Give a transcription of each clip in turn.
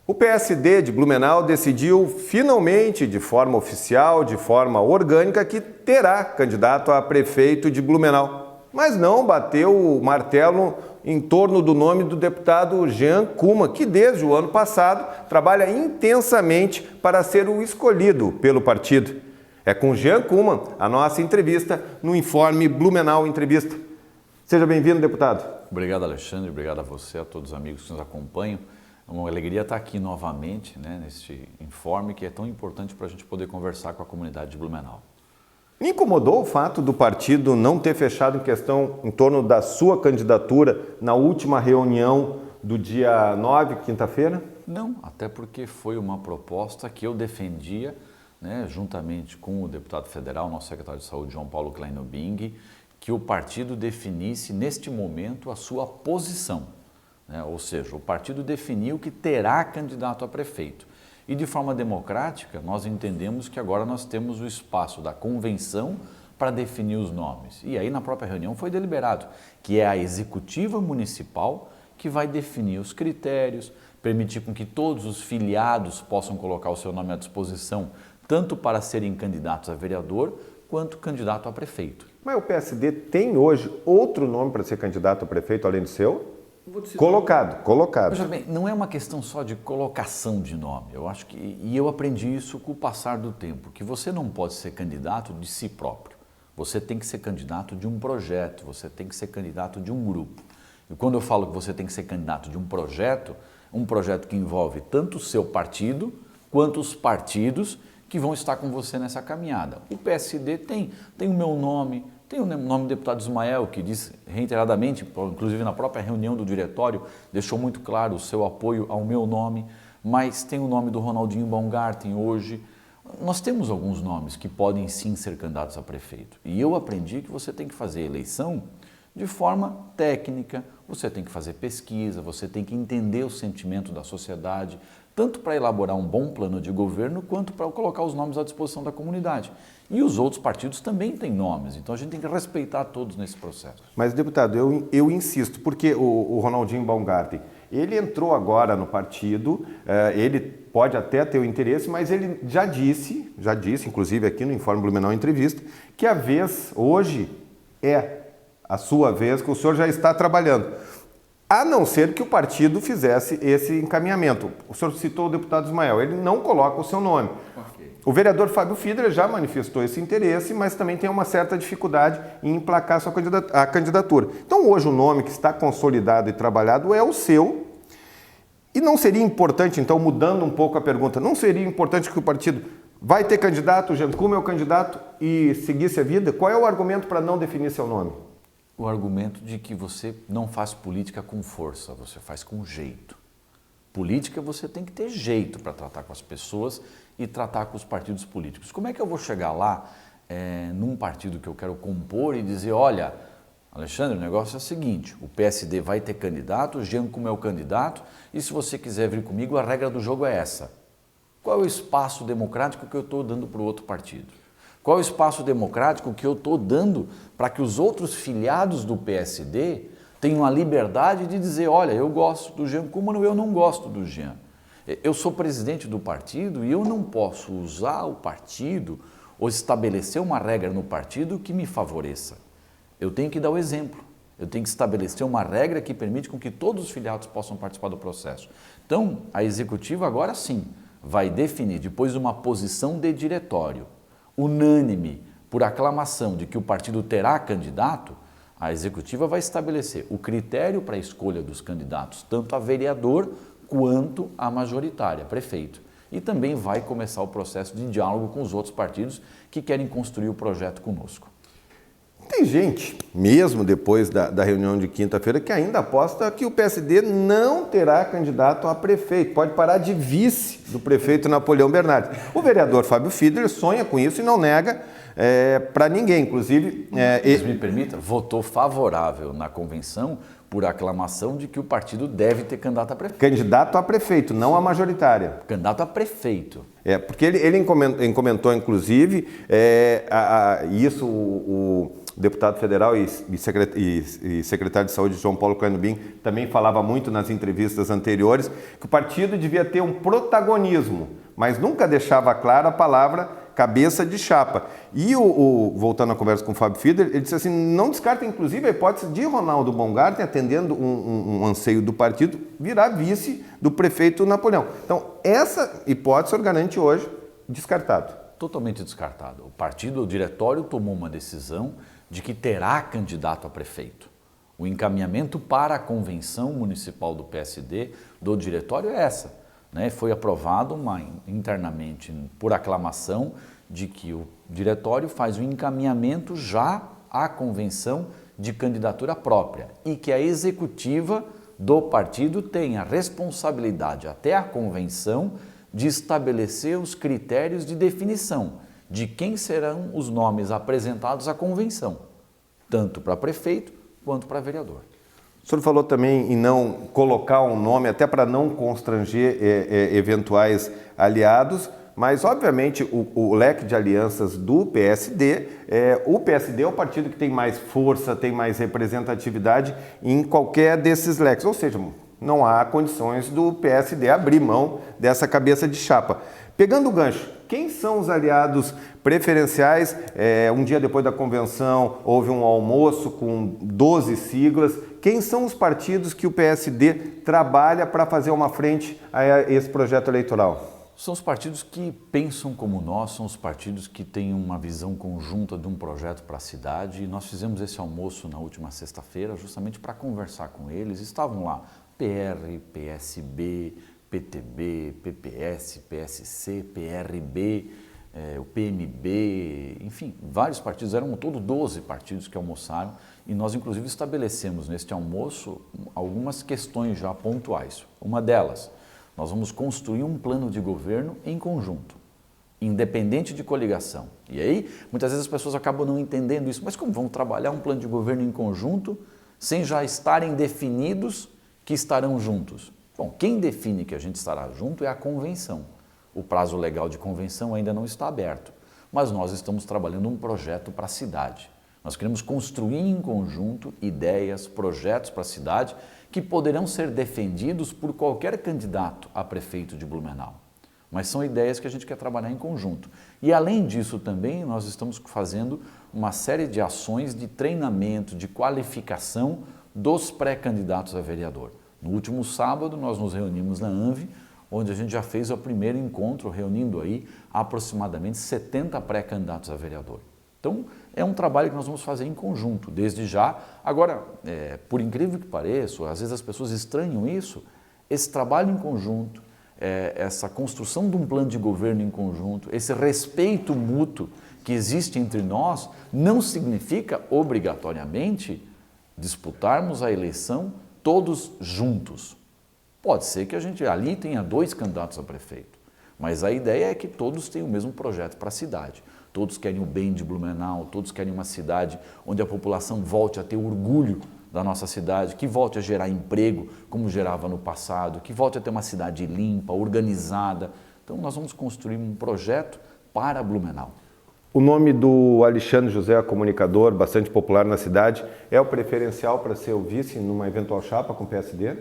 O PSD de Blumenau decidiu finalmente, de forma oficial, de forma orgânica, que terá candidato a prefeito de Blumenau. Mas não bateu o martelo em torno do nome do deputado Jean Kuma, que desde o ano passado trabalha intensamente para ser o escolhido pelo partido. É com Jean Kuma a nossa entrevista no Informe Blumenau Entrevista. Seja bem-vindo, deputado. Obrigado, Alexandre. Obrigado a você, a todos os amigos que nos acompanham. É uma alegria estar aqui novamente, neste informe que é tão importante para a gente poder conversar com a comunidade de Blumenau. Me incomodou o fato do partido não ter fechado em questão em torno da sua candidatura na última reunião do dia 9, quinta-feira? Não, até porque foi uma proposta que eu defendia, juntamente com o deputado federal, nosso secretário de saúde, João Paulo Kleinobing, que o partido definisse neste momento a sua posição. Ou seja, o partido definiu que terá candidato a prefeito. E de forma democrática, nós entendemos que agora nós temos o espaço da convenção para definir os nomes. E aí na própria reunião foi deliberado que é a executiva municipal que vai definir os critérios, permitir com que todos os filiados possam colocar o seu nome à disposição, tanto para serem candidatos a vereador, quanto candidato a prefeito. Mas o PSD tem hoje outro nome para ser candidato a prefeito além do seu? Colocado. Veja bem, não é uma questão só de colocação de nome. Eu acho que, e eu aprendi isso com o passar do tempo, que você não pode ser candidato de si próprio. Você tem que ser candidato de um projeto, você tem que ser candidato de um grupo. E quando eu falo que você tem que ser candidato de um projeto que envolve tanto o seu partido, quanto os partidos que vão estar com você nessa caminhada. O PSD tem o meu nome, tem o nome do deputado Ismael, que diz reiteradamente, inclusive na própria reunião do diretório, deixou muito claro o seu apoio ao meu nome, mas tem o nome do Ronaldinho Baumgarten hoje. Nós temos alguns nomes que podem sim ser candidatos a prefeito. E eu aprendi que você tem que fazer eleição de forma técnica, você tem que fazer pesquisa, você tem que entender o sentimento da sociedade, tanto para elaborar um bom plano de governo, quanto para colocar os nomes à disposição da comunidade. E os outros partidos também têm nomes, então a gente tem que respeitar todos nesse processo. Mas, deputado, eu insisto, porque o Ronaldinho Baumgarten, ele entrou agora no partido, ele pode até ter o interesse, mas ele já disse, inclusive aqui no Informe Blumenau Entrevista, que a vez hoje é a sua vez, que o senhor já está trabalhando. A não ser que o partido fizesse esse encaminhamento. O senhor citou o deputado Ismael, ele não coloca o seu nome. Okay. O vereador Fábio Fiedler já manifestou esse interesse, mas também tem uma certa dificuldade em emplacar a candidatura. Então hoje o nome que está consolidado e trabalhado é o seu. E não seria importante, então, mudando um pouco a pergunta, não seria importante que o partido vai ter candidato, o Jean Kuma é o candidato e seguisse a vida? Qual é o argumento para não definir seu nome? O argumento de que você não faz política com força, você faz com jeito. Política você tem que ter jeito para tratar com as pessoas e tratar com os partidos políticos. Como é que eu vou chegar lá num partido que eu quero compor e dizer, olha, Alexandre, o negócio é o seguinte, o PSD vai ter candidato, o Jean Kuma é o candidato e se você quiser vir comigo, a regra do jogo é essa. Qual é o espaço democrático que eu estou dando para o outro partido? Qual é o espaço democrático que eu estou dando para que os outros filiados do PSD tenham a liberdade de dizer, olha, eu gosto do Jean Kuma, eu não gosto do Jean. Eu sou presidente do partido e eu não posso usar o partido ou estabelecer uma regra no partido que me favoreça. Eu tenho que dar o exemplo. Eu tenho que estabelecer uma regra que permite com que todos os filiados possam participar do processo. Então, a executiva agora sim vai definir, depois de uma posição de diretório, unânime, por aclamação de que o partido terá candidato, a executiva vai estabelecer o critério para a escolha dos candidatos, tanto a vereador quanto a majoritária, prefeito. E também vai começar o processo de diálogo com os outros partidos que querem construir o projeto conosco. Tem gente, mesmo depois da reunião de quinta-feira, que ainda aposta que o PSD não terá candidato a prefeito. Pode parar de vice do prefeito Napoleão Bernardes. O vereador Fábio Fiedler sonha com isso e não nega para ninguém. Inclusive... Mas me permita, votou favorável na convenção por aclamação de que o partido deve ter candidato a prefeito. Candidato a prefeito, não a majoritária. Candidato a prefeito. Porque ele comentou, inclusive, isso deputado federal e secretário de Saúde João Paulo Cranubim também falava muito nas entrevistas anteriores que o partido devia ter um protagonismo, mas nunca deixava clara a palavra cabeça de chapa. E voltando à conversa com o Fábio Fieder, ele disse assim, não descarta inclusive a hipótese de Ronaldo Baumgarten, atendendo um anseio do partido, virar vice do prefeito Napoleão. Então, essa hipótese o garante hoje descartado. Totalmente descartado. O diretório tomou uma decisão de que terá candidato a prefeito. O encaminhamento para a convenção municipal do PSD do diretório é essa. Foi aprovado internamente por aclamação de que o diretório faz o encaminhamento já à convenção de candidatura própria e que a executiva do partido tem a responsabilidade até a convenção de estabelecer os critérios de definição de quem serão os nomes apresentados à convenção, tanto para prefeito quanto para vereador. O senhor falou também em não colocar um nome, até para não constranger eventuais aliados, mas obviamente o leque de alianças do PSD, o PSD é o partido que tem mais força, tem mais representatividade em qualquer desses leques, ou seja, não há condições do PSD abrir mão dessa cabeça de chapa. Pegando o gancho, quem são os aliados preferenciais? Um dia depois da convenção houve um almoço com 12 siglas. Quem são os partidos que o PSD trabalha para fazer uma frente a esse projeto eleitoral? São os partidos que pensam como nós, são os partidos que têm uma visão conjunta de um projeto para a cidade. E nós fizemos esse almoço na última sexta-feira justamente para conversar com eles. Estavam lá PR, PSB, PTB, PPS, PSC, PRB, o PMB, enfim, vários partidos, eram todos 12 partidos que almoçaram e nós inclusive estabelecemos neste almoço algumas questões já pontuais. Uma delas, nós vamos construir um plano de governo em conjunto, independente de coligação. E aí, muitas vezes as pessoas acabam não entendendo isso, mas como vamos trabalhar um plano de governo em conjunto sem já estarem definidos que estarão juntos? Bom, quem define que a gente estará junto é a convenção. O prazo legal de convenção ainda não está aberto, mas nós estamos trabalhando um projeto para a cidade. Nós queremos construir em conjunto ideias, projetos para a cidade que poderão ser defendidos por qualquer candidato a prefeito de Blumenau. Mas são ideias que a gente quer trabalhar em conjunto. E além disso também nós estamos fazendo uma série de ações de treinamento, de qualificação dos pré-candidatos a vereador. No último sábado nós nos reunimos na ANVI, onde a gente já fez o primeiro encontro, reunindo aí aproximadamente 70 pré-candidatos a vereador. Então, é um trabalho que nós vamos fazer em conjunto, desde já. Agora, por incrível que pareça, às vezes as pessoas estranham isso, esse trabalho em conjunto, essa construção de um plano de governo em conjunto, esse respeito mútuo que existe entre nós, não significa obrigatoriamente disputarmos a eleição todos juntos. Pode ser que a gente ali tenha 2 candidatos a prefeito, mas a ideia é que todos tenham o mesmo projeto para a cidade. Todos querem o bem de Blumenau, todos querem uma cidade onde a população volte a ter orgulho da nossa cidade, que volte a gerar emprego como gerava no passado, que volte a ter uma cidade limpa, organizada. Então nós vamos construir um projeto para Blumenau. O nome do Alexandre José, comunicador, bastante popular na cidade, é o preferencial para ser o vice numa eventual chapa com o PSD?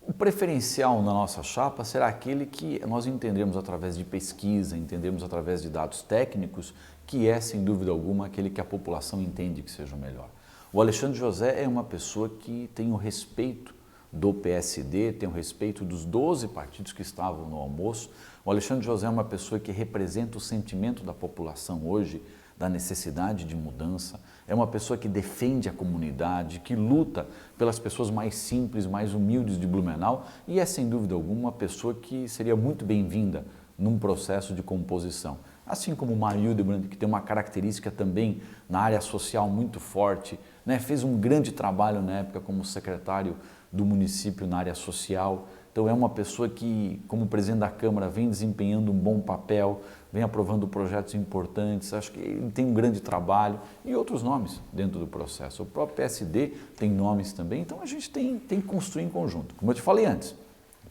O preferencial na nossa chapa será aquele que nós entendemos através de pesquisa, entendemos através de dados técnicos, que é, sem dúvida alguma, aquele que a população entende que seja o melhor. O Alexandre José é uma pessoa que tem o respeito do PSD, tem o respeito dos 12 partidos que estavam no almoço. O Alexandre José é uma pessoa que representa o sentimento da população hoje, da necessidade de mudança, é uma pessoa que defende a comunidade, que luta pelas pessoas mais simples, mais humildes de Blumenau e é, sem dúvida alguma, uma pessoa que seria muito bem-vinda num processo de composição. Assim como o Mário Hildebrand, que tem uma característica também na área social muito forte, fez um grande trabalho na época como secretário do município na área social. Então é uma pessoa que, como presidente da Câmara, vem desempenhando um bom papel, vem aprovando projetos importantes, acho que ele tem um grande trabalho e outros nomes dentro do processo. O próprio PSD tem nomes também, então a gente tem que construir em conjunto. Como eu te falei antes,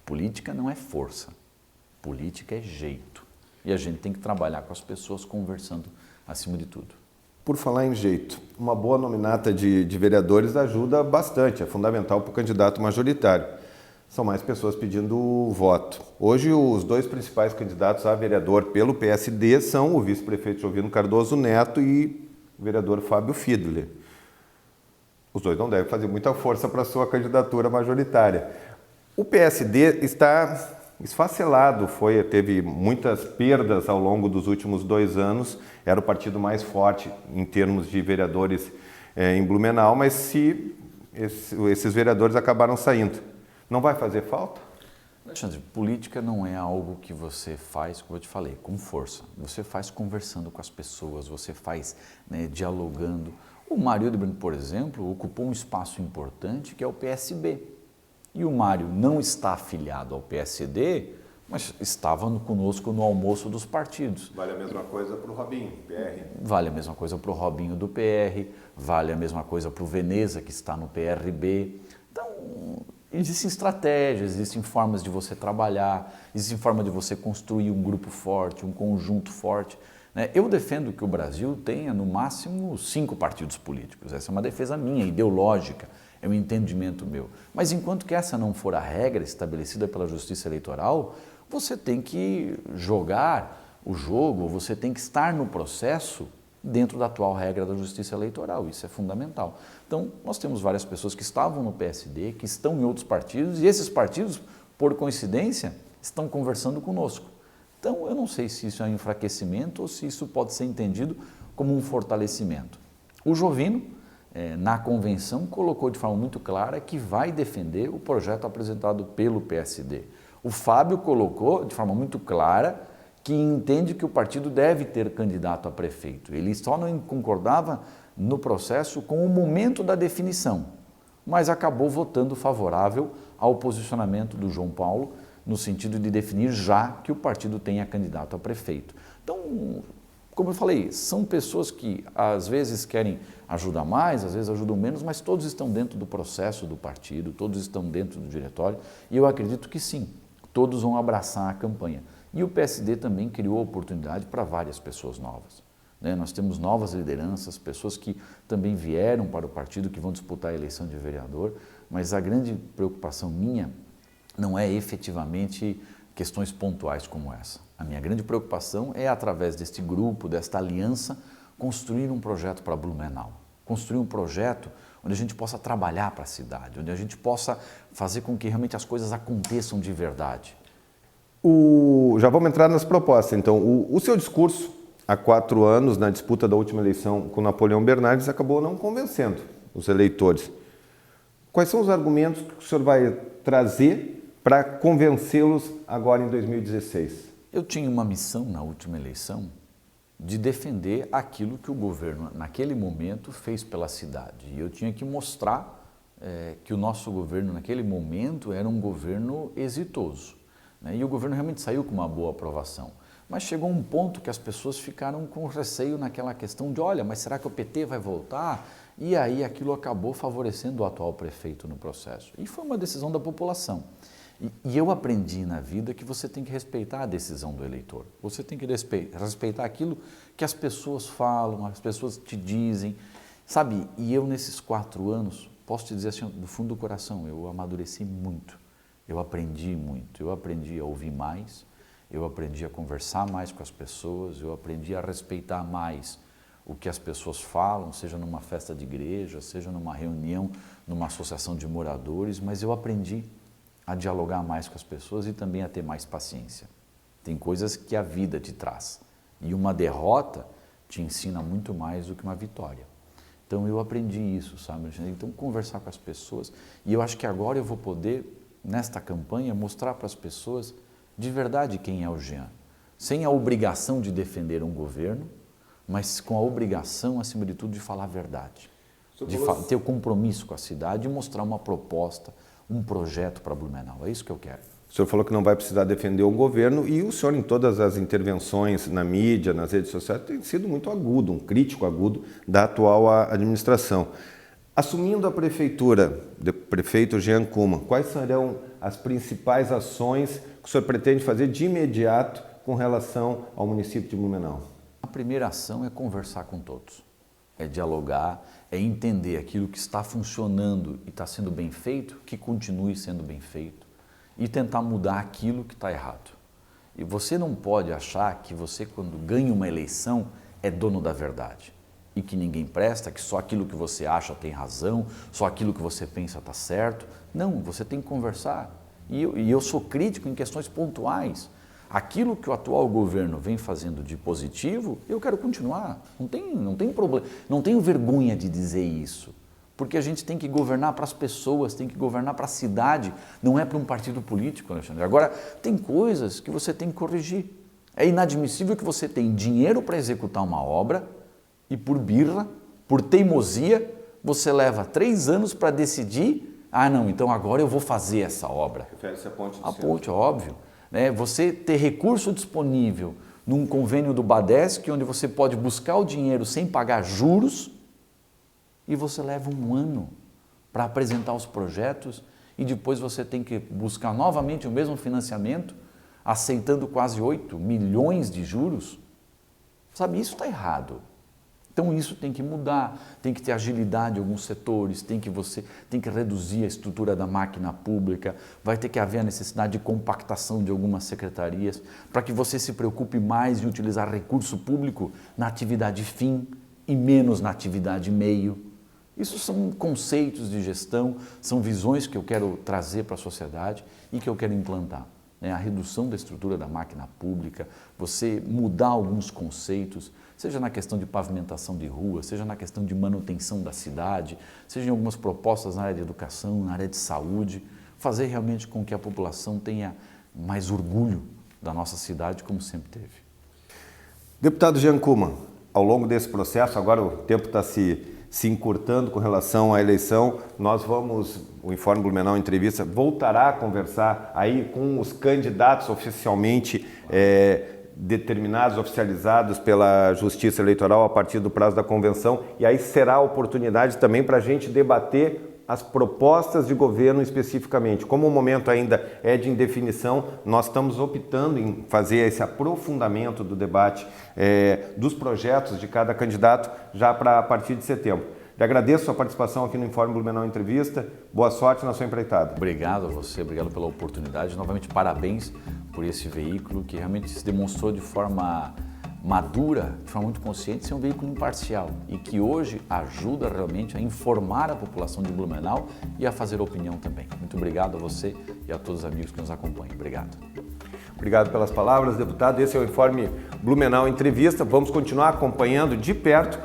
política não é força, política é jeito. E a gente tem que trabalhar com as pessoas conversando acima de tudo. Por falar em jeito, uma boa nominata de vereadores ajuda bastante, é fundamental para o candidato majoritário. São mais pessoas pedindo voto. Hoje, os dois principais candidatos a vereador pelo PSD são o vice-prefeito Jovino Cardoso Neto e o vereador Fábio Fiedler. Os dois não devem fazer muita força para a sua candidatura majoritária. O PSD está esfacelado, teve muitas perdas ao longo dos últimos 2 anos, era o partido mais forte em termos de vereadores em Blumenau, mas esses vereadores acabaram saindo. Não vai fazer falta? Alexandre, política não é algo que você faz, como eu te falei, com força. Você faz conversando com as pessoas, você faz dialogando. O Mário Hildebrand, por exemplo, ocupou um espaço importante que é o PSB. E o Mário não está afiliado ao PSD, mas estava conosco no almoço dos partidos. Vale a mesma coisa para o Robinho, PR. Vale a mesma coisa para o Robinho do PR, vale a mesma coisa para o Veneza, que está no PRB. Então, existem estratégias, existem formas de você trabalhar, existem formas de você construir um grupo forte, um conjunto forte. Eu defendo que o Brasil tenha, no máximo, 5 partidos políticos. Essa é uma defesa minha, ideológica, é um entendimento meu. Mas enquanto que essa não for a regra estabelecida pela Justiça Eleitoral, você tem que jogar o jogo, você tem que estar no processo dentro da atual regra da Justiça Eleitoral. Isso é fundamental. Então, nós temos várias pessoas que estavam no PSD, que estão em outros partidos, e esses partidos, por coincidência, estão conversando conosco. Então, eu não sei se isso é um enfraquecimento ou se isso pode ser entendido como um fortalecimento. O Jovino, na convenção, colocou de forma muito clara que vai defender o projeto apresentado pelo PSD. O Fábio colocou de forma muito clara que entende que o partido deve ter candidato a prefeito. Ele só não concordava no processo com o momento da definição, mas acabou votando favorável ao posicionamento do João Paulo, no sentido de definir já que o partido tenha candidato a prefeito. Então, como eu falei, são pessoas que às vezes querem ajudar mais, às vezes ajudam menos, mas todos estão dentro do processo do partido, todos estão dentro do diretório, e eu acredito que sim, todos vão abraçar a campanha. E o PSD também criou oportunidade para várias pessoas novas. Nós temos novas lideranças, pessoas que também vieram para o partido, que vão disputar a eleição de vereador, mas a grande preocupação minha não é efetivamente questões pontuais como essa. A minha grande preocupação é, através deste grupo, desta aliança, construir um projeto para Blumenau. Construir um projeto onde a gente possa trabalhar para a cidade, onde a gente possa fazer com que realmente as coisas aconteçam de verdade. Já vamos entrar nas propostas. Então, o seu discurso, há 4 anos, na disputa da última eleição com Napoleão Bernardes, acabou não convencendo os eleitores. Quais são os argumentos que o senhor vai trazer para convencê-los agora em 2016? Eu tinha uma missão na última eleição de defender aquilo que o governo, naquele momento, fez pela cidade. E eu tinha que mostrar que o nosso governo, naquele momento, era um governo exitoso. E o governo realmente saiu com uma boa aprovação. Mas chegou um ponto que as pessoas ficaram com receio naquela questão de, olha, mas será que o PT vai voltar? E aí aquilo acabou favorecendo o atual prefeito no processo. E foi uma decisão da população. E eu aprendi na vida que você tem que respeitar a decisão do eleitor. Você tem que respeitar aquilo que as pessoas falam, as pessoas te dizem. Sabe, e eu nesses 4 anos, posso te dizer assim, do fundo do coração, eu amadureci muito. Eu aprendi muito. Eu aprendi a ouvir mais, eu aprendi a conversar mais com as pessoas, eu aprendi a respeitar mais o que as pessoas falam, seja numa festa de igreja, seja numa reunião, numa associação de moradores, mas eu aprendi a dialogar mais com as pessoas e também a ter mais paciência. Tem coisas que a vida te traz e uma derrota te ensina muito mais do que uma vitória. Então eu aprendi isso, sabe? Então conversar com as pessoas, e eu acho que agora eu vou poder, nesta campanha, mostrar para as pessoas de verdade quem é o Jean, sem a obrigação de defender um governo, mas com a obrigação, acima de tudo, de falar a verdade, de ter o compromisso com a cidade e mostrar uma proposta, um projeto para Blumenau. É isso que eu quero. O senhor falou que não vai precisar defender o governo e o senhor, em todas as intervenções na mídia, nas redes sociais, tem sido muito agudo, um crítico agudo da atual administração. Assumindo a prefeitura, do prefeito Jean Kuman, quais serão as principais ações que o senhor pretende fazer de imediato com relação ao município de Blumenau? A primeira ação é conversar com todos. é dialogar, é entender aquilo que está funcionando e está sendo bem feito, que continue sendo bem feito e tentar mudar aquilo que está errado. E você não pode achar que você, quando ganha uma eleição, é dono da verdade e que ninguém presta, que só aquilo que você acha tem razão, só aquilo que você pensa está certo. Não, você tem que conversar. E eu sou crítico em questões pontuais. Aquilo que o atual governo vem fazendo de positivo, eu quero continuar. Não tem problema, não tenho vergonha de dizer isso. Porque a gente tem que governar para as pessoas, tem que governar para a cidade, não é para um partido político, Alexandre. Agora, tem coisas que você tem que corrigir. É inadmissível que você tenha dinheiro para executar uma obra e por birra, por teimosia, você leva 3 anos para decidir, não, então agora eu vou fazer essa obra. Refere-se à ponte do A ponte, óbvio. Né? Você ter recurso disponível num convênio do Badesc, onde você pode buscar o dinheiro sem pagar juros, e você leva 1 ano para apresentar os projetos e depois você tem que buscar novamente o mesmo financiamento, aceitando quase 8 milhões de juros. Sabe, isso está errado. Então isso tem que mudar, tem que ter agilidade em alguns setores, você tem que reduzir a estrutura da máquina pública, vai ter que haver a necessidade de compactação de algumas secretarias, para que você se preocupe mais em utilizar recurso público na atividade fim e menos na atividade meio. Isso são conceitos de gestão, são visões que eu quero trazer para a sociedade e que eu quero implantar. A redução da estrutura da máquina pública, você mudar alguns conceitos, seja na questão de pavimentação de rua, seja na questão de manutenção da cidade, seja em algumas propostas na área de educação, na área de saúde, fazer realmente com que a população tenha mais orgulho da nossa cidade, como sempre teve. Deputado Jean Kuman, ao longo desse processo, agora o tempo está se encurtando com relação à eleição, o Informe Blumenau Entrevista voltará a conversar aí com os candidatos oficialmente determinados, oficializados pela Justiça Eleitoral a partir do prazo da convenção, e aí será a oportunidade também para a gente debater as propostas de governo especificamente. Como o momento ainda é de indefinição, nós estamos optando em fazer esse aprofundamento do debate dos projetos de cada candidato já para a partir de setembro. Eu agradeço a sua participação aqui no Informe Blumenau Entrevista. Boa sorte na sua empreitada. Obrigado a você, obrigado pela oportunidade. Novamente, parabéns por esse veículo que realmente se demonstrou de forma madura, de forma muito consciente, ser um veículo imparcial e que hoje ajuda realmente a informar a população de Blumenau e a fazer opinião também. Muito obrigado a você e a todos os amigos que nos acompanham. Obrigado. Obrigado pelas palavras, deputado. Esse é o Informe Blumenau Entrevista. Vamos continuar acompanhando de perto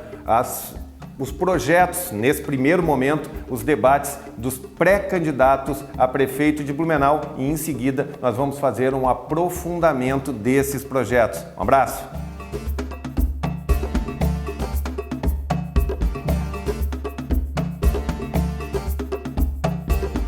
os projetos, nesse primeiro momento, os debates dos pré-candidatos a prefeito de Blumenau e, em seguida, nós vamos fazer um aprofundamento desses projetos. Um abraço!